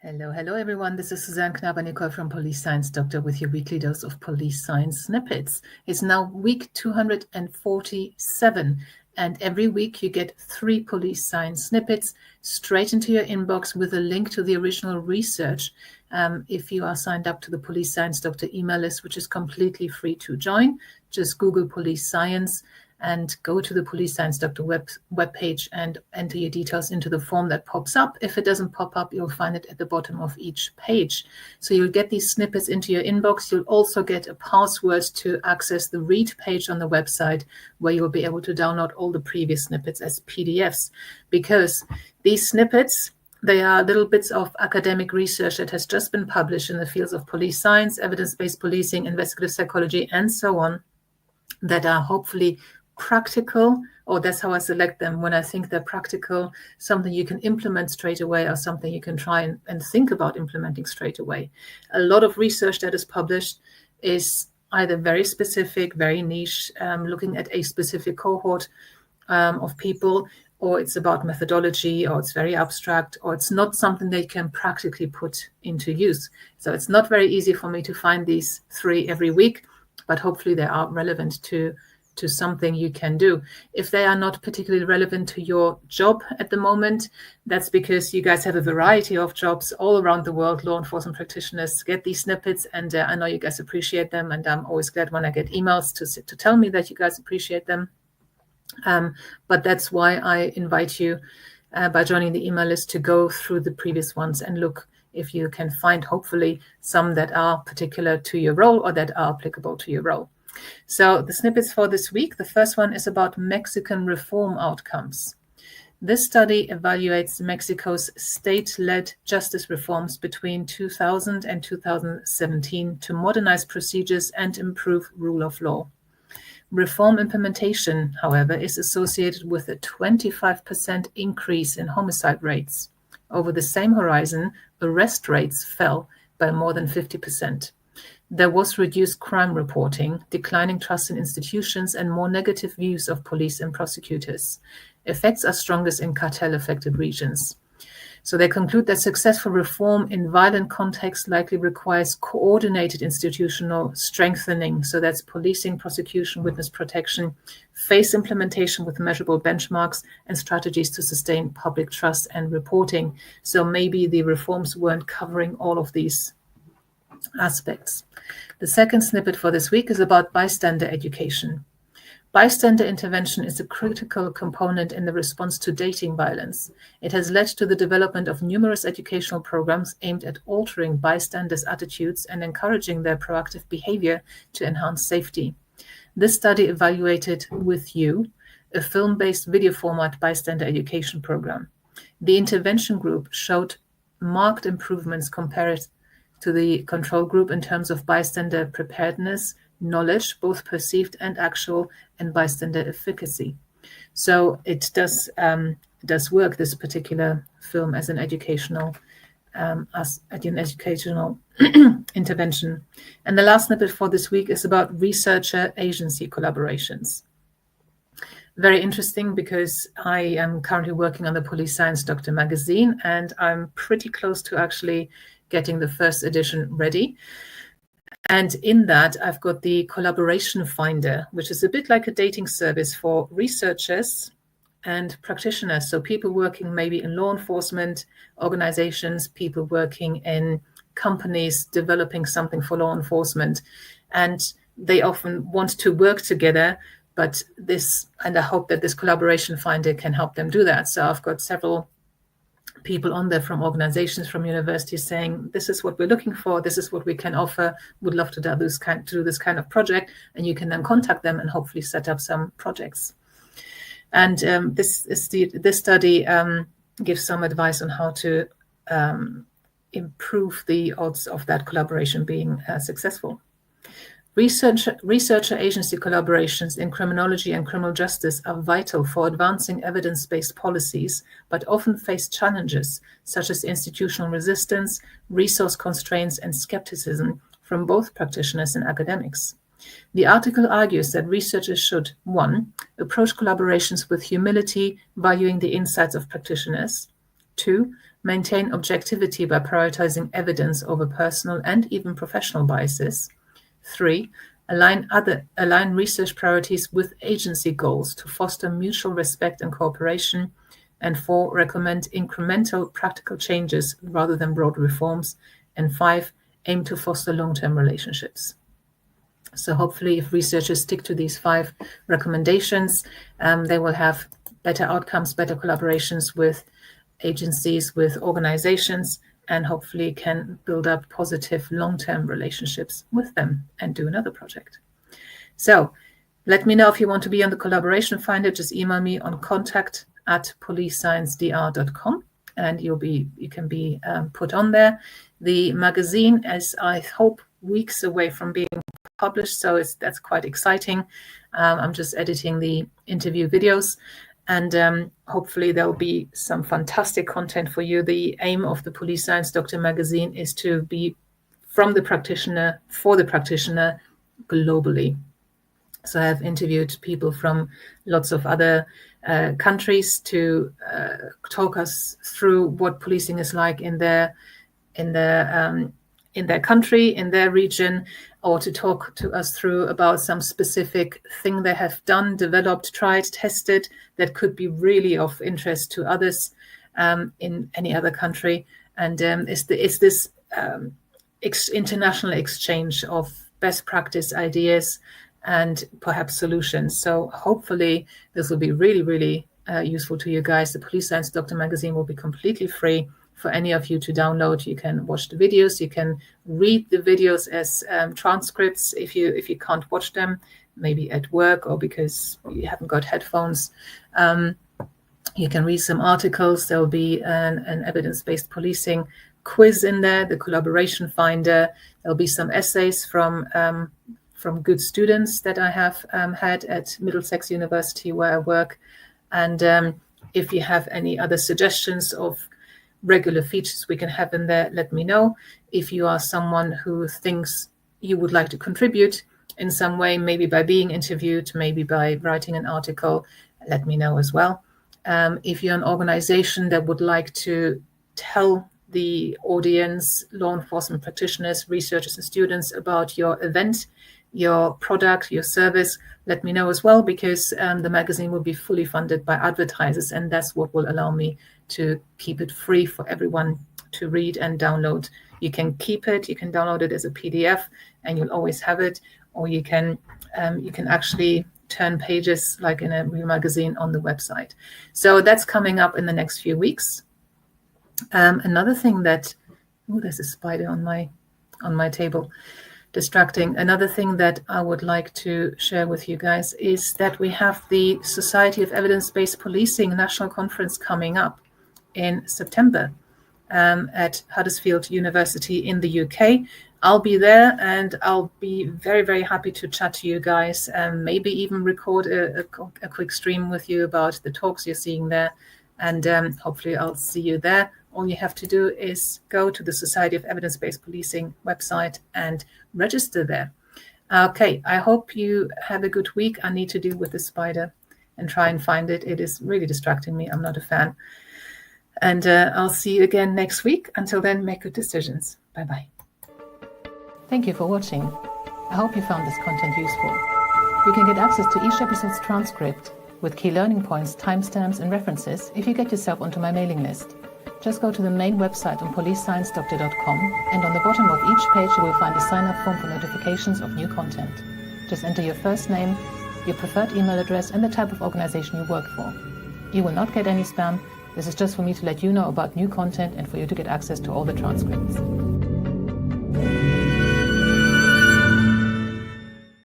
Hello everyone. This is Suzanne Knaber-Nicole from Police Science Doctor with your weekly dose of police science snippets. It's now week 247, and every week you get 3 police science snippets straight into your inbox with a link to the original research. If you are signed up to the Police Science Doctor email list, which is completely free to join, just Google Police Science and go to the Police Science Doctor webpage and enter your details into the form that pops up. If it doesn't pop up, you'll find it at the bottom of each page. So you'll get these snippets into your inbox. You'll also get a password to access the read page on the website, where you'll be able to download all the previous snippets as PDFs. Because these snippets, they are little bits of academic research that has just been published in the fields of police science, evidence-based policing, investigative psychology, and so on, that are hopefully practical, or that's how I select them, when I think they're practical, something you can implement straight away, or something you can try and think about implementing straight away. A lot of research that is published is either very specific, very niche, looking at a specific cohort of people, or it's about methodology, or it's very abstract, or it's not something they can practically put into use. So it's not very easy for me to find these 3 every week, but hopefully they are relevant to something you can do. If they are not particularly relevant to your job at the moment, that's because you guys have a variety of jobs all around the world. Law enforcement practitioners get these snippets, and I know you guys appreciate them, and I'm always glad when I get emails to tell me that you guys appreciate them. But that's why I invite you, by joining the email list, to go through the previous ones and look if you can find, hopefully, some that are particular to your role or that are applicable to your role. So the snippets for this week, the first one is about Mexican reform outcomes. This study evaluates Mexico's state-led justice reforms between 2000 and 2017 to modernize procedures and improve rule of law. Reform implementation, however, is associated with a 25% increase in homicide rates. Over the same horizon, arrest rates fell by more than 50%. There was reduced crime reporting, declining trust in institutions, and more negative views of police and prosecutors. Effects are strongest in cartel-affected regions. So they conclude that successful reform in violent contexts likely requires coordinated institutional strengthening. So that's policing, prosecution, witness protection, phase implementation with measurable benchmarks, and strategies to sustain public trust and reporting. So maybe the reforms weren't covering all of these aspects. The second snippet for this week is about bystander education. Bystander intervention is a critical component in the response to dating violence. It has led to the development of numerous educational programs aimed at altering bystanders' attitudes and encouraging their proactive behavior to enhance safety. This study evaluated With You, a film-based video format bystander education program. The intervention group showed marked improvements compared to the control group in terms of bystander preparedness, knowledge, both perceived and actual, and bystander efficacy. So it does work, this particular film, as an educational intervention. And the last snippet for this week is about researcher-agency collaborations. Very interesting, because I am currently working on the Police Science Doctor magazine, and I'm pretty close to actually getting the first edition ready. And in that, I've got the collaboration finder, which is a bit like a dating service for researchers and practitioners. So people working maybe in law enforcement organizations, people working in companies developing something for law enforcement. And they often want to work together, and I hope that this collaboration finder can help them do that. So I've got several people on there from organizations, from universities, saying, this is what we're looking for, this is what we can offer, would love to do this kind of project, and you can then contact them and hopefully set up some projects. And this study gives some advice on how to improve the odds of that collaboration being successful. Researcher-agency collaborations in criminology and criminal justice are vital for advancing evidence-based policies, but often face challenges such as institutional resistance, resource constraints, and skepticism from both practitioners and academics. The article argues that researchers should, 1, approach collaborations with humility, valuing the insights of practitioners, 2, Maintain objectivity by prioritizing evidence over personal and even professional biases. 3. Align research priorities with agency goals to foster mutual respect and cooperation. And 4. Recommend incremental practical changes rather than broad reforms. And 5. Aim to foster long-term relationships. So hopefully if researchers stick to these 5 recommendations, they will have better outcomes, better collaborations with agencies, with organizations, and hopefully can build up positive long-term relationships with them and do another project. So let me know if you want to be on the collaboration finder. Just email me on contact@policesciencedr.com and you can be put on there. The magazine is, I hope, weeks away from being published, so that's quite exciting. I'm just editing the interview videos, and hopefully there'll be some fantastic content for you. The aim of the Police Science Doctor magazine is to be from the practitioner, for the practitioner, globally. So I've interviewed people from lots of other countries to talk us through what policing is like in their country, in their region, or to talk to us through about some specific thing they have done, developed, tried, tested that could be really of interest to others in any other country. And it's this international exchange of best practice ideas and perhaps solutions. So hopefully this will be really, really useful to you guys. The Police Science Doctor magazine will be completely free for any of you to download. You can watch the videos, you can read the videos as transcripts if you can't watch them, maybe at work or because you haven't got headphones. You can read some articles. There will be an evidence-based policing quiz in there, the collaboration finder. There'll be some essays from good students that I have had at Middlesex University where I work. And if you have any other suggestions of regular features we can have in there, let me know. If you are someone who thinks you would like to contribute in some way, maybe by being interviewed, maybe by writing an article, let me know as well. If you're an organization that would like to tell the audience, law enforcement practitioners, researchers and students about your event, your product, your service, let me know as well, because the magazine will be fully funded by advertisers, and that's what will allow me to keep it free for everyone to read and download. You can keep it, you can download it as a PDF, and you'll always have it, or you can actually turn pages like in a real magazine on the website. So that's coming up in the next few weeks. Another thing that, there's a spider on my table, distracting. Another thing that I would like to share with you guys is that we have the Society of Evidence-Based Policing National Conference coming up in September at Huddersfield University in the UK. I'll be there and I'll be very, very happy to chat to you guys and maybe even record a quick stream with you about the talks you're seeing there. And hopefully I'll see you there. All you have to do is go to the Society of Evidence-Based Policing website and register there. Okay, I hope you have a good week. I need to deal with the spider and try and find it. It is really distracting me. I'm not a fan. And I'll see you again next week. Until then, make good decisions. Bye-bye. Thank you for watching. I hope you found this content useful. You can get access to each episode's transcript with key learning points, timestamps, and references if you get yourself onto my mailing list. Just go to the main website on policesciencedoctor.com, and on the bottom of each page you will find a sign-up form for notifications of new content. Just enter your first name, your preferred email address, and the type of organization you work for. You will not get any spam. This is just for me to let you know about new content and for you to get access to all the transcripts.